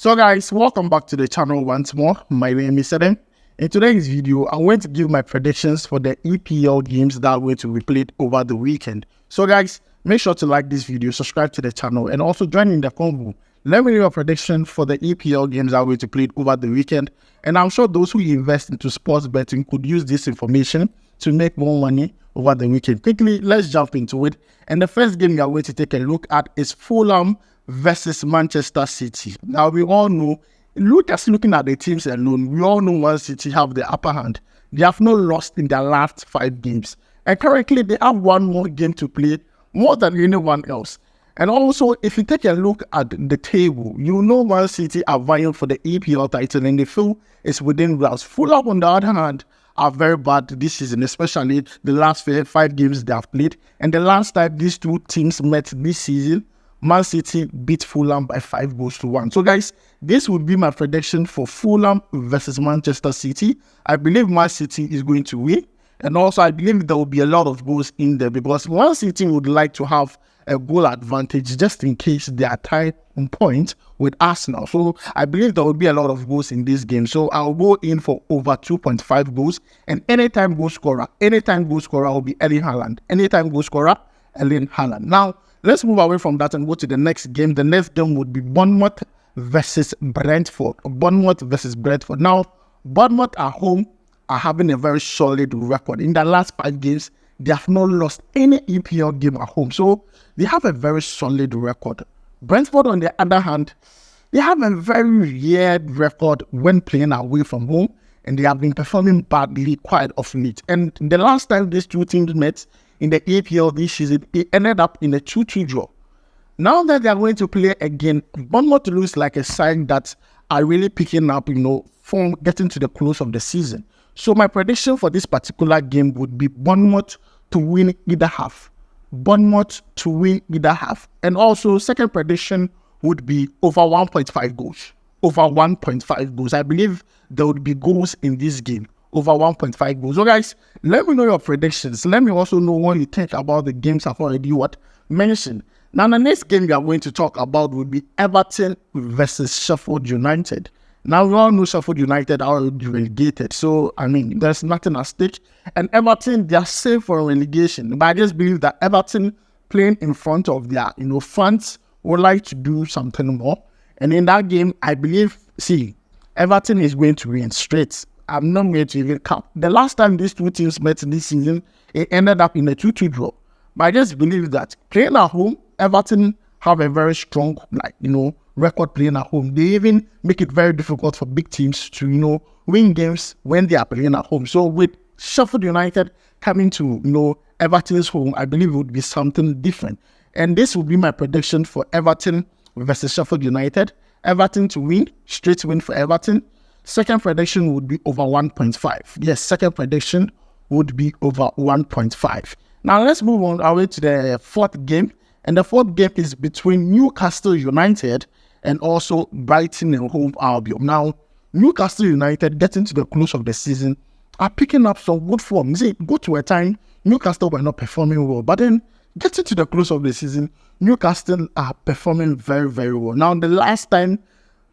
So guys, welcome back to the channel once more. My name is Adam. In today's video, I'm going to give my predictions for the EPL games that are going to be played over the weekend. So guys, make sure to like this video, subscribe to the channel, and also join in the convo. Let me know your prediction for the EPL games that are going to play over the weekend. And I'm sure those who invest into sports betting could use this information to make more money over the weekend. Quickly, let's jump into it. And the first game we are going to take a look at is Fulham versus Manchester City. Now, we all know, looking at the teams alone, we all know Man City have the upper hand. They have not lost in their last 5 games. And currently, they have one more game to play, more than anyone else. And also, if you take a look at the table, you know Man City are vying for the EPL title and they feel it's within grasp. Fulham, on the other hand, are very bad this season, especially the last 5 games they have played. And the last time these two teams met this season, Man City beat Fulham by 5-1. So guys, this would be my prediction for Fulham versus Manchester City. I believe Man City is going to win. And also, I believe there will be a lot of goals in there because Man City would like to have a goal advantage just in case they are tied on point with Arsenal. So I believe there will be a lot of goals in this game. So I'll go in for over 2.5 goals. And anytime goal scorer will be Erling Haaland. Anytime goal scorer, Erling Haaland. Now, let's move away from that and go to the next game. The next game would be Bournemouth versus Brentford. Now, Bournemouth at home are having a very solid record. In the last 5 games, they have not lost any EPL game at home. So they have a very solid record. Brentford, on the other hand, they have a very weird record when playing away from home. And they have been performing badly quite of late. And the last time these two teams met in the EPL this season, it ended up in a 2-2 draw. Now that they are going to play again, Bournemouth looks like a sign that are really picking up, from getting to the close of the season. So my prediction for this particular game would be Bournemouth to win either half. And also, second prediction would be over 1.5 goals. Over 1.5 goals. I believe there would be goals in this game. Over 1.5 goals. So guys, let me know your predictions. Let me also know what you think about the games I've already mentioned. Now, the next game we are going to talk about would be Everton versus Sheffield United. Now, we all know Sheffield United are already relegated. So, there's nothing at stake. And Everton, they are safe for relegation. But I just believe that Everton playing in front of their, fans would like to do something more. And in that game, I believe, Everton is going to win straight. I'm not going to even count. The last time these two teams met this season, it ended up in a 2-2 draw. But I just believe that playing at home, Everton have a very strong, record playing at home. They even make it very difficult for big teams to, win games when they are playing at home. So with Sheffield United coming to, Everton's home, I believe it would be something different. And this will be my prediction for Everton versus Sheffield United. Everton to win, straight win for Everton. Second prediction would be over 1.5. Yes, second prediction would be over 1.5. Now, let's move on our way to the fourth game. And the fourth game is between Newcastle United and also Brighton and Hove Albion. Now, Newcastle United, getting to the close of the season, are picking up some good form. Go to a time, Newcastle were not performing well. But then, getting to the close of the season, Newcastle are performing very, very well. Now, the last time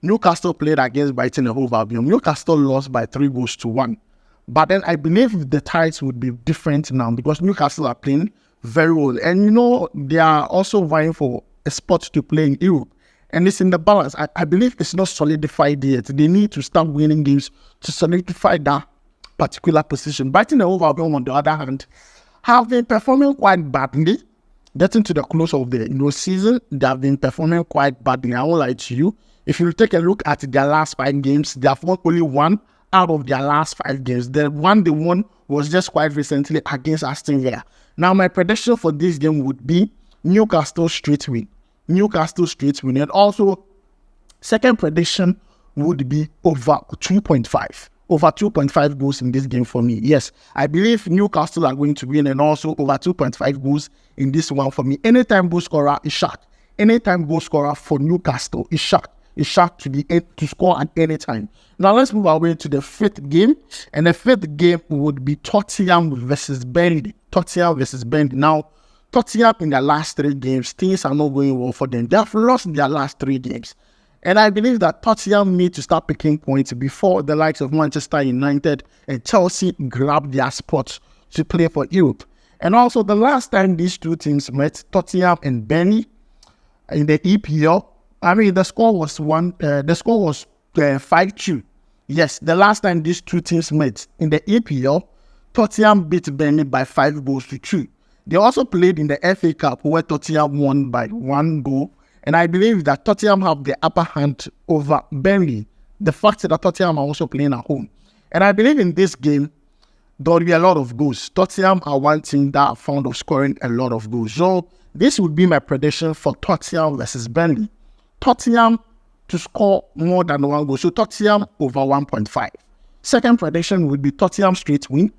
Newcastle played against Brighton and Hove Albion, Newcastle lost by 3-1. But then I believe the ties would be different now because Newcastle are playing very well. And they are also vying for a spot to play in Europe. And it's in the balance. I believe it's not solidified yet. They need to start winning games to solidify that particular position. Brighton and Hove Albion, on the other hand, have been performing quite badly. Getting to the close of the season, they have been performing quite badly. I won't lie to you. If you take a look at their last 5 games, they have won only 1 out of their last 5 games. The one they won was just quite recently against Aston Villa. Now, my prediction for this game would be Newcastle straight win. And also, second prediction would be over 2.5. Over 2.5 goals in this game for me. Yes, I believe Newcastle are going to win and also over 2.5 goals in this one for me. Anytime goal scorer is shot. Anytime goal scorer for Newcastle is shot. Is shot to score at any time. Now let's move our way to the fifth game. And the fifth game would be Tottenham versus Burnley. Now, Tottenham in their last 3 games, things are not going well for them. They have lost their last 3 games. And I believe that Tottenham need to start picking points before the likes of Manchester United and Chelsea grab their spots to play for Europe. And also, the last time these two teams met, Tottenham and Burnley, in the EPL, I mean, the score was 5-2. Yes, the last time these two teams met in the EPL, Tottenham beat Burnley by 5-2. They also played in the FA Cup, where Tottenham won by 1 goal. And I believe that Tottenham have the upper hand over Burnley. The fact that Tottenham are also playing at home. And I believe in this game, there will be a lot of goals. Tottenham are one team that are fond of scoring a lot of goals. So this would be my prediction for Tottenham versus Burnley. Tottenham to score more than 1 goal. So Tottenham over 1.5. Second prediction would be Tottenham straight win.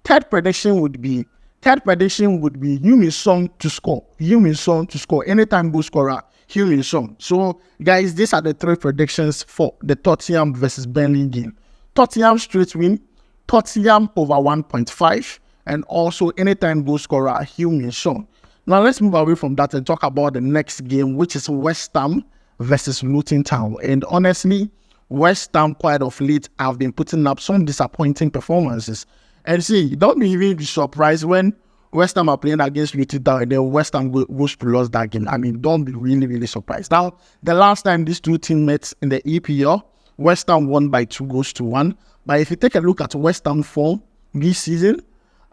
Third prediction would be Heung-min Son to score. Heung-min Son to score. Anytime goal scorer, Heung-min Son. So guys, these are the 3 predictions for the Tottenham versus Burnley game. Tottenham straight win, Tottenham over 1.5, and also anytime goal scorer, Heung-min Son. Now let's move away from that and talk about the next game, which is West Ham versus Luton Town. And honestly, West Ham quite of late have been putting up some disappointing performances. And see, don't even be surprised when West Ham are playing against Luton Town and then West Ham goes to lose that game. I mean, don't be really surprised. Now, the last time these two teams met in the EPL, West Ham won by 2-1. But if you take a look at West Ham form this season,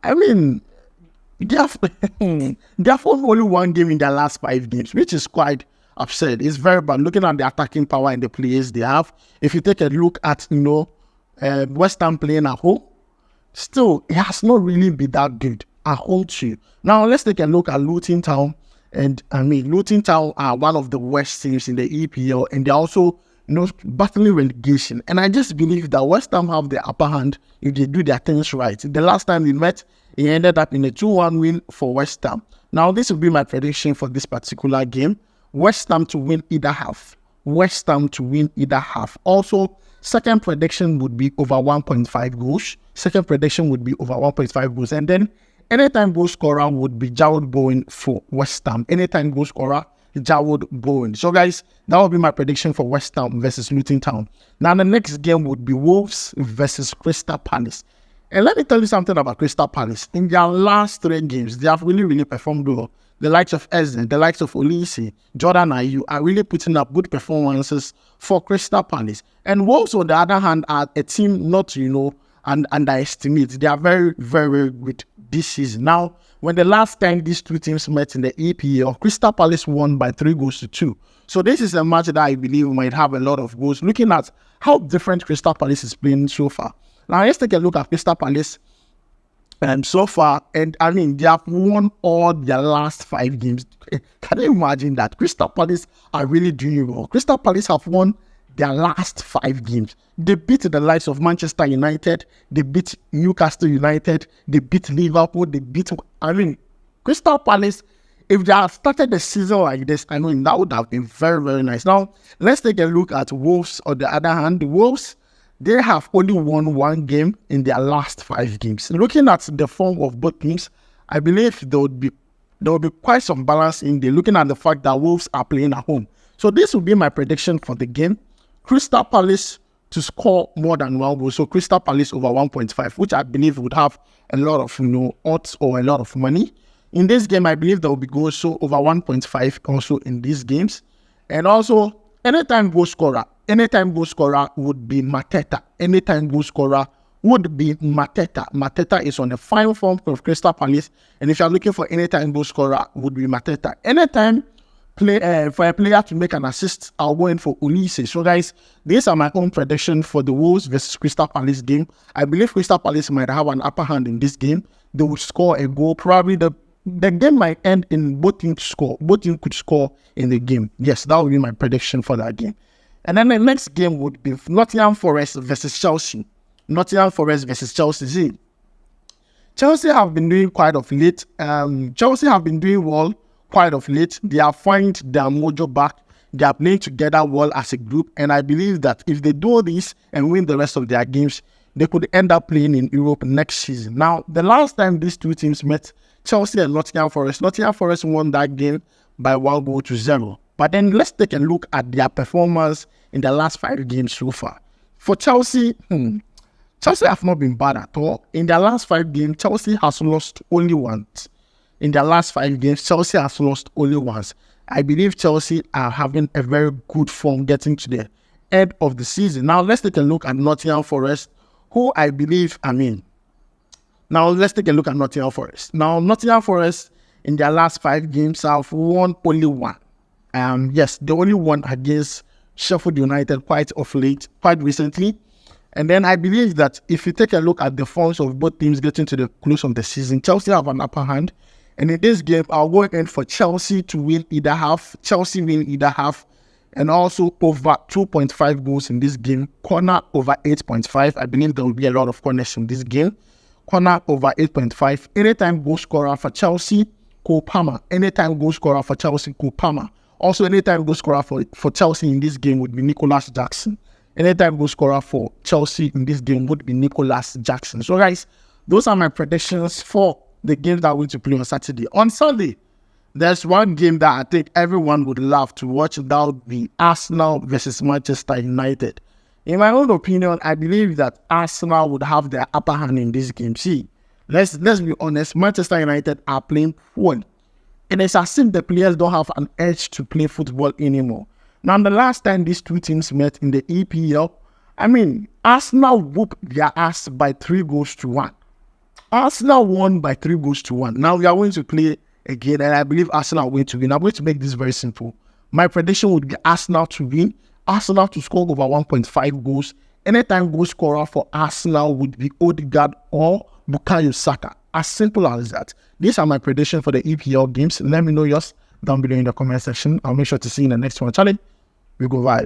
I mean, they have won only 1 game in their last 5 games, which is quite absurd. It's very bad. Looking at the attacking power and the players they have, if you take a look at West Ham playing at home, still it has not really been that good at home too. Now let's take a look at Luton Town, and I mean Luton Town are one of the worst teams in the EPL, and they're also battling relegation. And I just believe that West Ham have the upper hand if they do their things right. The last time we met, it ended up in a 2-1 win for West Ham. Now this will be my prediction for this particular game. West Ham to win either half. West Ham to win either half. Also, second prediction would be over 1.5 goals. Second prediction would be over 1.5 goals. And then anytime goal scorer would be Jarrod Bowen for West Ham. Anytime goal scorer, Jarrod Bowen. So guys, that will be my prediction for West Ham versus Luton Town. Now the next game would be Wolves versus Crystal Palace. And let me tell you something about Crystal Palace. In their last 3 games, they have really performed well. The likes of Eze, the likes of Olise, Jordan Ayew are really putting up good performances for Crystal Palace. And Wolves, on the other hand, are a team not to, underestimate. They are very good this season. Now, when the last time these two teams met in the EPL, Crystal Palace won by 3-2. So this is a match that I believe might have a lot of goals, looking at how different Crystal Palace is playing so far. Now, let's take a look at Crystal Palace so far. And I mean, they have won all their last 5 games. Can you imagine that? Crystal Palace are really doing well. Crystal Palace have won their last 5 games. They beat the likes of Manchester United. They beat Newcastle United. They beat Liverpool. Crystal Palace, if they had started the season like this, I mean, that would have been very nice. Now, let's take a look at Wolves. On the other hand, the Wolves, they have only won 1 game in their last 5 games. Looking at the form of both teams, I believe there will be quite some balance in there, looking at the fact that Wolves are playing at home. So this will be my prediction for the game. Crystal Palace to score more than 1 goal. So Crystal Palace over 1.5, which I believe would have a lot of odds or a lot of money. In this game, I believe there will be goals, so over 1.5 also in these games. And also, anytime goal scorer would be Mateta. Anytime goal scorer would be Mateta. Mateta is on the fine form of Crystal Palace. And if you're looking for anytime goal scorer, would be Mateta. Anytime for a player to make an assist, I'll go in for Olise. So guys, these are my own prediction for the Wolves versus Crystal Palace game. I believe Crystal Palace might have an upper hand in this game. They would score a goal. Probably the game might end in both teams score. Both teams could score in the game. Yes, that would be my prediction for that game. And then the next game would be Nottingham Forest versus Chelsea. Nottingham Forest versus Chelsea. Chelsea have been doing quite of late. Chelsea have been doing well quite of late. They are finding their mojo back. They are playing together well as a group. And I believe that if they do this and win the rest of their games, they could end up playing in Europe next season. Now, the last time these two teams met, Chelsea and Nottingham Forest won that game by 1-0. But then let's take a look at their performance in the last 5 games so far. For Chelsea, Chelsea have not been bad at all. In their last 5 games, Chelsea has lost only once. In their last 5 games, Chelsea has lost only once. I believe Chelsea are having a very good form getting to the end of the season. Now, let's take a look at Nottingham Forest, who I believe, now let's take a look at Nottingham Forest. Now, Nottingham Forest, in their last 5 games, have won only one. Yes, they only won against Sheffield United quite recently. And then I believe that if you take a look at the forms of both teams getting to the close of the season, Chelsea have an upper hand. And in this game, I'll go in for Chelsea to win either half. Chelsea win either half. And also over 2.5 goals in this game. Corner over 8.5. I believe there will be a lot of corners in this game. Corner over 8.5. Anytime goal scorer for Chelsea, Cole Palmer. Anytime goal scorer for Chelsea, Cole Palmer. Also, anytime goal scorer for Chelsea in this game would be Nicholas Jackson. Anytime goal scorer for Chelsea in this game would be Nicholas Jackson. So, guys, those are my predictions for the games that we're going to play on Saturday. On Sunday, there's one game that I think everyone would love to watch. That would be Arsenal versus Manchester United. In my own opinion, I believe that Arsenal would have the upper hand in this game. See, let's be honest. Manchester United are playing poor. And it's as if the players don't have an edge to play football anymore. Now, the last time these two teams met in the EPL, Arsenal whooped their ass by 3-1. Arsenal won by 3-1. Now, we are going to play again, and I believe Arsenal are going to win. I'm going to make this very simple. My prediction would be Arsenal to win, Arsenal to score over 1.5 goals. Anytime goal scorer for Arsenal would be Odegaard or Bukayo Saka. As simple as that. These are my predictions for the EPL games. Let me know yours down below in the comment section. I'll make sure to see you in the next one. Charlie, we go vibe.